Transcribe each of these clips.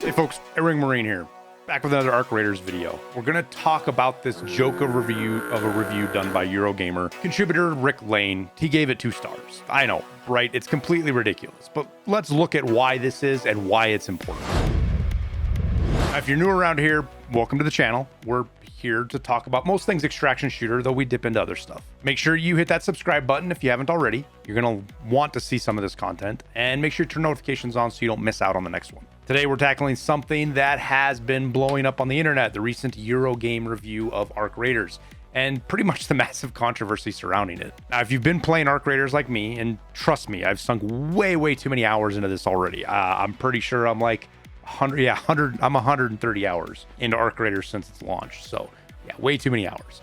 Hey folks, Ring Marine here, back with another Arc Raiders video. We're gonna talk about this joke of a review done by Eurogamer. Contributor Rick Lane, he gave it 2 stars. I know, right? It's completely ridiculous, but let's look at why this is and why it's important. Now, if you're new around here, welcome to the channel. We're here to talk about most things extraction shooter, though we dip into other stuff. Make sure you hit that subscribe button if you haven't already. You're gonna want to see some of this content, and make sure you turn notifications on so you don't miss out on the next one. Today, we're tackling something that has been blowing up on the internet, the recent Eurogame review of Arc Raiders, and pretty much the massive controversy surrounding it. Now, if you've been playing Arc Raiders like me, and trust me, I've sunk way too many hours into this already. I'm pretty sure I'm like 100, I'm 130 hours into Arc Raiders since its launch. So yeah, way too many hours.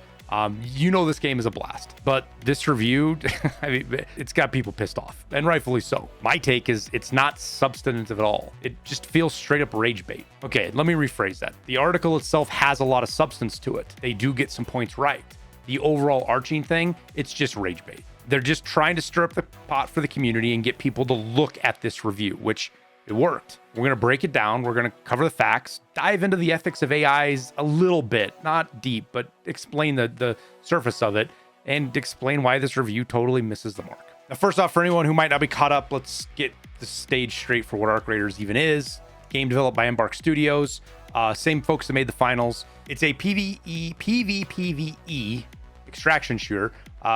You know, this game is a blast, but this review, I mean, it's got people pissed off, and rightfully so. My take is it's not substantive at all. It just feels straight up rage bait. Okay, let me rephrase that. The article itself has a lot of substance to it. They do get some points right. The overall arching thing, it's just rage bait. They're just trying to stir up the pot for the community and get people to look at this review, which it worked. We're going to break it down. We're going to cover the facts, dive into the ethics of AIs a little bit, not deep, but explain the surface of it and explain why this review totally misses the mark. Now, first off, for anyone who might not be caught up, let's get the stage straight for what Arc Raiders even is. Game developed by Embark Studios, same folks that made the finals. It's a PvPvE extraction shooter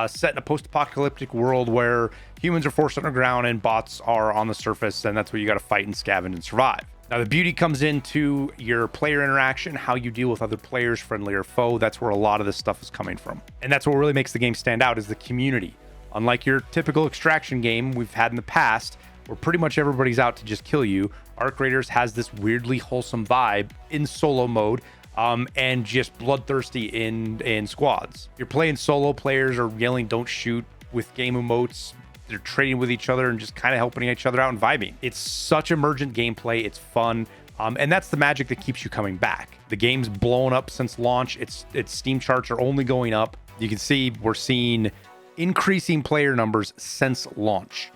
set in a post-apocalyptic world where humans are forced underground and bots are on the surface, and that's where you got to fight and scavenge and survive. Now, the beauty comes into your player interaction, how you deal with other players, friendly or foe. That's where a lot of this stuff is coming from. And that's what really makes the game stand out, is the community. Unlike your typical extraction game we've had in the past, where pretty much everybody's out to just kill you, Arc Raiders has this weirdly wholesome vibe in solo mode, and just bloodthirsty in squads. You're playing solo, players are yelling "don't shoot" with game emotes. They're trading with each other and just kind of helping each other out and vibing. It's such emergent gameplay. It's fun. And that's the magic that keeps you coming back. The game's blown up since launch. Its Steam charts are only going up. You can see we're seeing increasing player numbers since launch.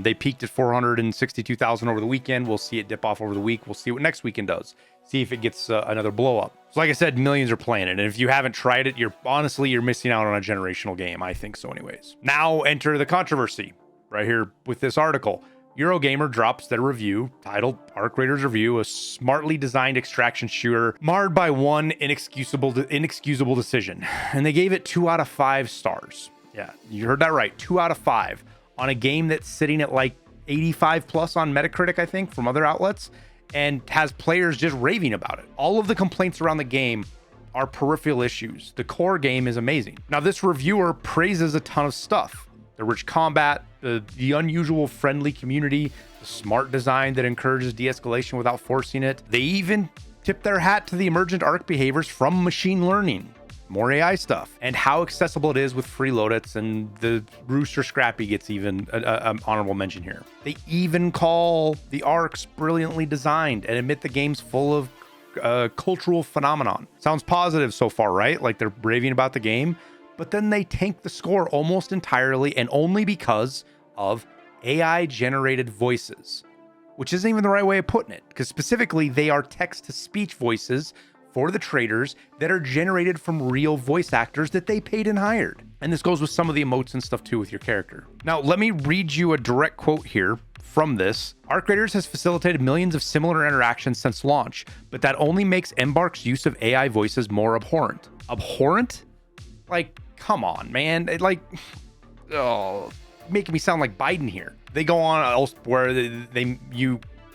They peaked at 462,000 over the weekend. We'll see it dip off over the week. We'll see what next weekend does. See if it gets another blow up. So like I said, millions are playing it. And if you haven't tried it, you're missing out on a generational game. I think so anyways. Now enter the controversy right here with this article. Eurogamer drops their review titled Arc Raiders Review, a smartly designed extraction shooter marred by one inexcusable decision. And they gave it 2 out of 5 stars. Yeah, you heard that right. 2 out of 5 on a game that's sitting at like 85 plus on Metacritic, I think, from other outlets, and has players just raving about it. All of the complaints around the game are peripheral issues. The core game is amazing. Now, this reviewer praises a ton of stuff. The rich combat, the unusual friendly community, the smart design that encourages de-escalation without forcing it. They even tip their hat to the emergent arc behaviors from machine learning. More AI stuff, and how accessible it is with free loadouts, and the Rooster Scrappy gets even an honorable mention here. They even call the arcs brilliantly designed and admit the game's full of cultural phenomenon. Sounds positive so far, right? Like they're raving about the game, but then they tank the score almost entirely, and only because of AI generated voices, which isn't even the right way of putting it, because specifically they are text-to-speech voices for the traders that are generated from real voice actors that they paid and hired. And this goes with some of the emotes and stuff too with your character. Now, let me read you a direct quote here from this. Arc Raiders has facilitated millions of similar interactions since launch, but that only makes Embark's use of AI voices more abhorrent. Abhorrent? Like, come on, man. Making me sound like Biden here. They go on elsewhere,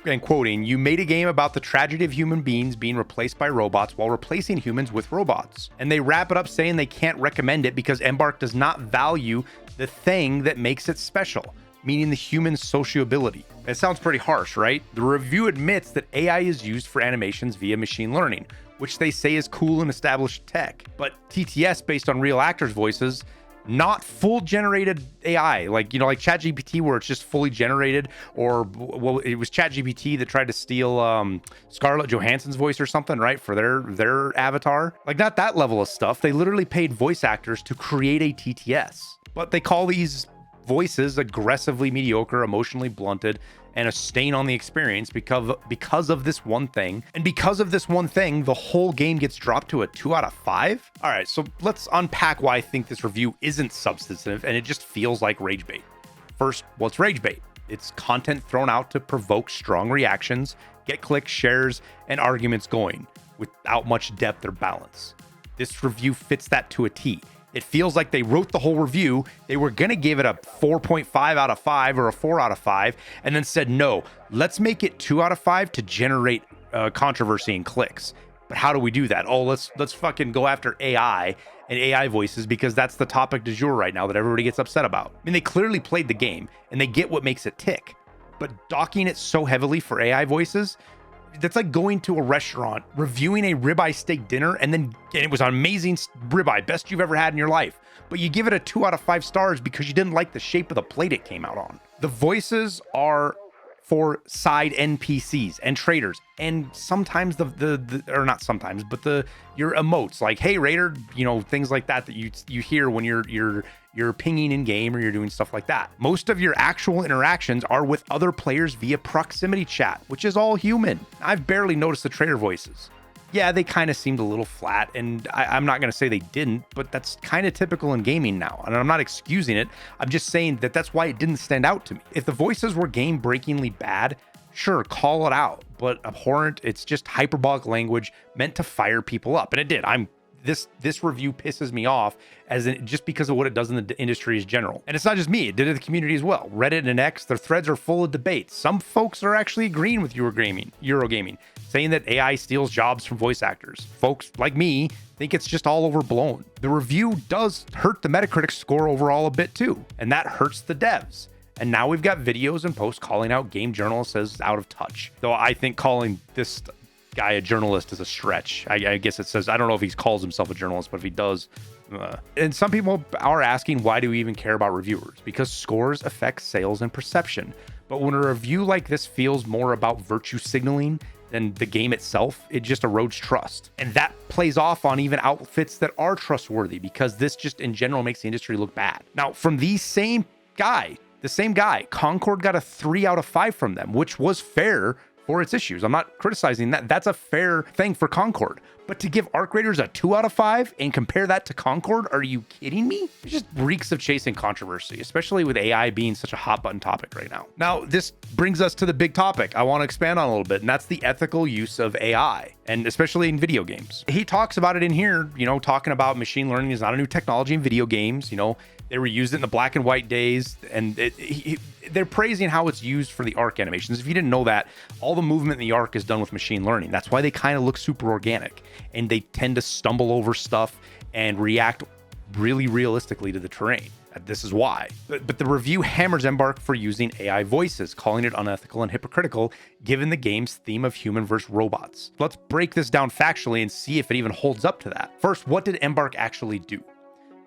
and quoting, "You made a game about the tragedy of human beings being replaced by robots while replacing humans with robots." And they wrap it up saying they can't recommend it because Embark does not value the thing that makes it special, meaning the human sociability. It sounds pretty harsh, right? The review admits that AI is used for animations via machine learning, which they say is cool and established tech. But TTS based on real actors' voices, not full generated AI, like ChatGPT, where it's just fully generated, or well, it was ChatGPT that tried to steal Scarlett Johansson's voice or something, right, for their avatar. Like, not that level of stuff. They literally paid voice actors to create a TTS, but they call these voices aggressively mediocre, emotionally blunted, and a stain on the experience because of this one thing. And because of this one thing, the whole game gets dropped to a 2 out of 5. All right, so let's unpack why I think this review isn't substantive and it just feels like rage bait. First, what's rage bait? It's content thrown out to provoke strong reactions, get clicks, shares, and arguments going without much depth or balance. This review fits that to a T. It feels like they wrote the whole review. They were going to give it a 4.5 out of 5 or a 4 out of 5, and then said, no, let's make it 2 out of 5 to generate controversy and clicks. But how do we do that? Oh, let's fucking go after AI and AI voices because that's the topic du jour right now that everybody gets upset about. I mean, they clearly played the game and they get what makes it tick. But docking it so heavily for AI voices, that's like going to a restaurant, reviewing a ribeye steak dinner, and it was an amazing ribeye, best you've ever had in your life. But you give it a 2 out of 5 stars because you didn't like the shape of the plate it came out on. The voices are for side NPCs and traders, and sometimes or not sometimes, but your emotes like "Hey Raider," things like that you hear when you're pinging in game or you're doing stuff like that. Most of your actual interactions are with other players via proximity chat, which is all human. I've barely noticed the trader voices. Yeah, they kind of seemed a little flat, and I'm not going to say they didn't, but that's kind of typical in gaming now, and I'm not excusing it. I'm just saying that that's why it didn't stand out to me. If the voices were game-breakingly bad, sure, call it out, but abhorrent, it's just hyperbolic language meant to fire people up, and it did. This review pisses me off just because of what it does in the industry as general. And it's not just me, it did it in the community as well. Reddit and X, their threads are full of debates. Some folks are actually agreeing with Eurogaming, saying that AI steals jobs from voice actors. Folks like me think it's just all overblown. The review does hurt the Metacritic score overall a bit too, and that hurts the devs. And now we've got videos and posts calling out game journalists as out of touch. Though I think calling this guy a journalist is a stretch. I guess it says, I don't know if he calls himself a journalist, but if he does. And some people are asking, why do we even care about reviewers? Because scores affect sales and perception. But when a review like this feels more about virtue signaling than the game itself, it just erodes trust. And that plays off on even outfits that are trustworthy, because this just in general makes the industry look bad. Now, from the same guy, Concord got a 3 out of 5 from them, which was fair for its issues. I'm not criticizing that. That's a fair thing for Concord. But to give Arc Raiders a 2 out of 5 and compare that to Concord, are you kidding me? It just reeks of chasing controversy, especially with AI being such a hot button topic right now. Now, this brings us to the big topic I want to expand on a little bit, and that's the ethical use of AI, and especially in video games. He talks about it in here, talking about machine learning is not a new technology in video games. They were used in the black and white days, and they're praising how it's used for the arc animations. If you didn't know that, all the movement in the arc is done with machine learning. That's why they kind of look super organic, and they tend to stumble over stuff and react really realistically to the terrain. This is why. But the review hammers Embark for using AI voices, calling it unethical and hypocritical, given the game's theme of human versus robots. Let's break this down factually and see if it even holds up to that. First, what did Embark actually do?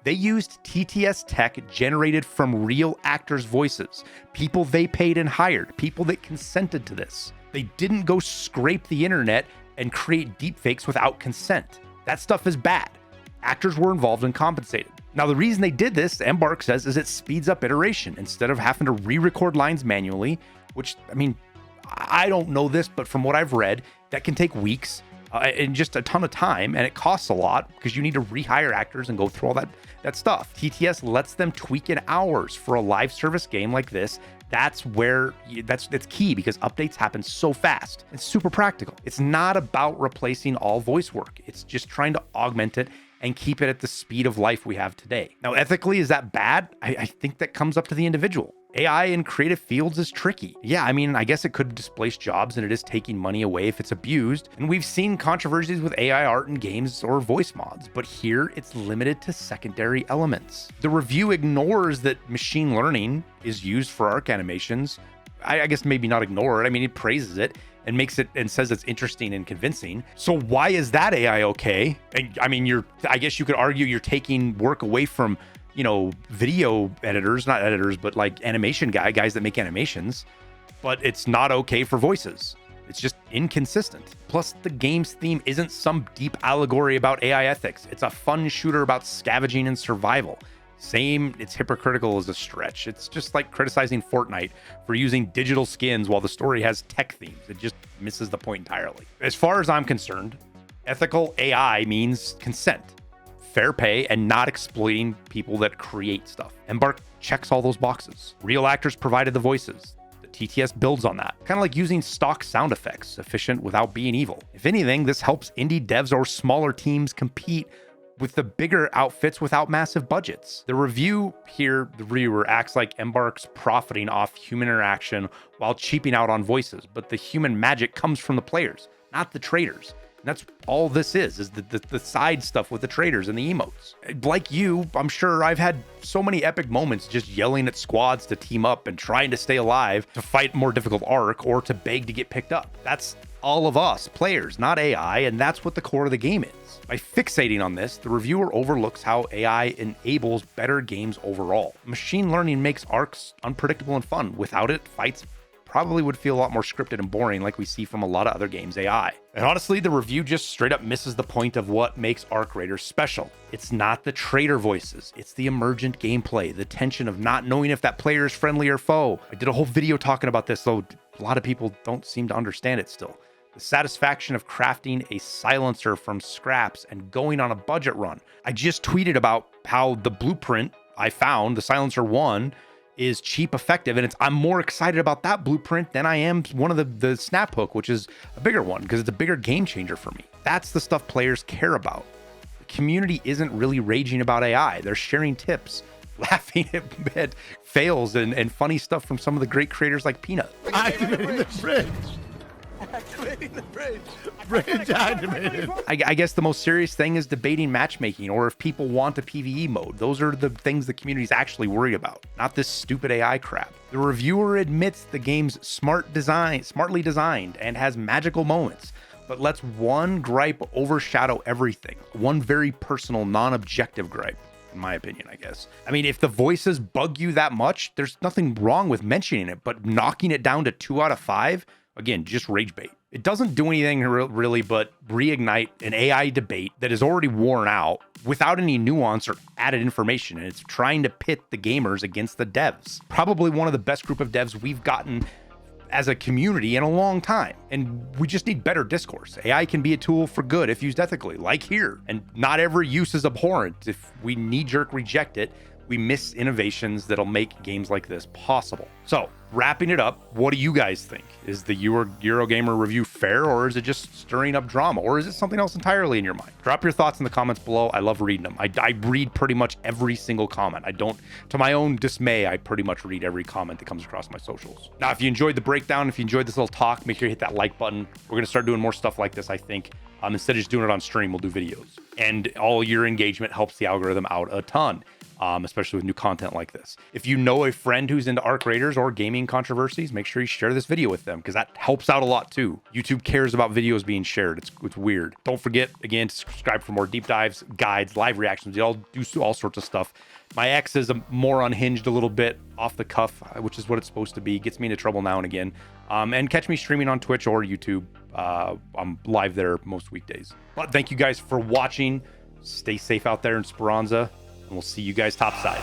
They used TTS tech generated from real actors' voices, people they paid and hired, people that consented to this. They didn't go scrape the internet and create deepfakes without consent. That stuff is bad. Actors were involved and compensated. Now, the reason they did this, Embark says, is it speeds up iteration instead of having to re-record lines manually, which, I don't know this, but from what I've read, that can take weeks and just a ton of time, and it costs a lot because you need to rehire actors and go through all that stuff. TTS lets them tweak in hours for a live service game like this. That's key, because updates happen so fast. It's super practical. It's not about replacing all voice work. It's just trying to augment it and keep it at the speed of life we have today. Now, ethically, is that bad? I think that comes up to the individual. AI in creative fields is tricky. Yeah, I guess it could displace jobs, and it is taking money away if it's abused. And we've seen controversies with AI art in games or voice mods, but here it's limited to secondary elements. The review ignores that machine learning is used for arc animations. I guess maybe not ignore it. It praises it and makes it and says it's interesting and convincing. So why is that AI okay? And I guess you could argue you're taking work away from video editors, not editors, but like animation guys that make animations, but it's not okay for voices. It's just inconsistent. Plus, the game's theme isn't some deep allegory about AI ethics. It's a fun shooter about scavenging and survival. Saying it's hypocritical is a stretch. It's just like criticizing Fortnite for using digital skins while the story has tech themes. It just misses the point entirely. As far as I'm concerned, ethical AI means consent, fair pay, and not exploiting people that create stuff. Embark checks all those boxes. Real actors provided the voices. The TTS builds on that. Kind of like using stock sound effects, efficient without being evil. If anything, this helps indie devs or smaller teams compete with the bigger outfits without massive budgets. The review here, the reviewer acts like Embark's profiting off human interaction while cheaping out on voices, but the human magic comes from the players, not the traders. And that's all this is the side stuff with the traders and the emotes. Like you, I'm sure I've had so many epic moments just yelling at squads to team up and trying to stay alive to fight more difficult arc or to beg to get picked up. That's all of us, players, not AI, and that's what the core of the game is. By fixating on this, the reviewer overlooks how AI enables better games overall. Machine learning makes arcs unpredictable and fun. Without it, fights probably would feel a lot more scripted and boring like we see from a lot of other games' AI. And honestly, the review just straight up misses the point of what makes Arc Raiders special. It's not the trader voices, it's the emergent gameplay, the tension of not knowing if that player is friendly or foe. I did a whole video talking about this, though a lot of people don't seem to understand it still. The satisfaction of crafting a silencer from scraps and going on a budget run. I just tweeted about how the blueprint I found, the Silencer 1, is cheap, effective, and I'm more excited about that blueprint than I am one of the snap hook, which is a bigger one because it's a bigger game changer for me. That's the stuff players care about. The community isn't really raging about AI. They're sharing tips, laughing at fails and funny stuff from some of the great creators like Peanut. Activating the bridge. Activating the bridge. Bridge activated. I guess the most serious thing is debating matchmaking, or if people want a PvE mode. Those are the things the community is actually worried about, not this stupid AI crap. The reviewer admits the game's smartly designed and has magical moments, but lets one gripe overshadow everything. One very personal, non-objective gripe, in my opinion, I guess. I mean, if the voices bug you that much, there's nothing wrong with mentioning it, but knocking it down to 2 out of 5, again, just rage bait. It doesn't do anything really but reignite an AI debate that is already worn out without any nuance or added information. And it's trying to pit the gamers against the devs. Probably one of the best group of devs we've gotten as a community in a long time. And we just need better discourse. AI can be a tool for good if used ethically, like here. And not every use is abhorrent. If we knee-jerk reject it, we miss innovations that'll make games like this possible. So, wrapping it up, what do you guys think? Is the Eurogamer review fair, or is it just stirring up drama, or is it something else entirely in your mind? Drop your thoughts in the comments below. I love reading them. I read pretty much every single comment. I don't, to my own dismay, I pretty much read every comment that comes across my socials. Now, if you enjoyed the breakdown, if you enjoyed this little talk, make sure you hit that like button. We're going to start doing more stuff like this, I think. Instead of just doing it on stream, we'll do videos. And all your engagement helps the algorithm out a ton. Especially with new content like this. If you know a friend who's into Arc Raiders or gaming controversies, make sure you share this video with them because that helps out a lot too. YouTube cares about videos being shared. It's weird. Don't forget, again, to subscribe for more deep dives, guides, live reactions. We all do all sorts of stuff. My ex is more unhinged a little bit, off the cuff, which is what it's supposed to be. Gets me into trouble now and again. And catch me streaming on Twitch or YouTube. I'm live there most weekdays. But thank you guys for watching. Stay safe out there in Speranza. And we'll see you guys topside.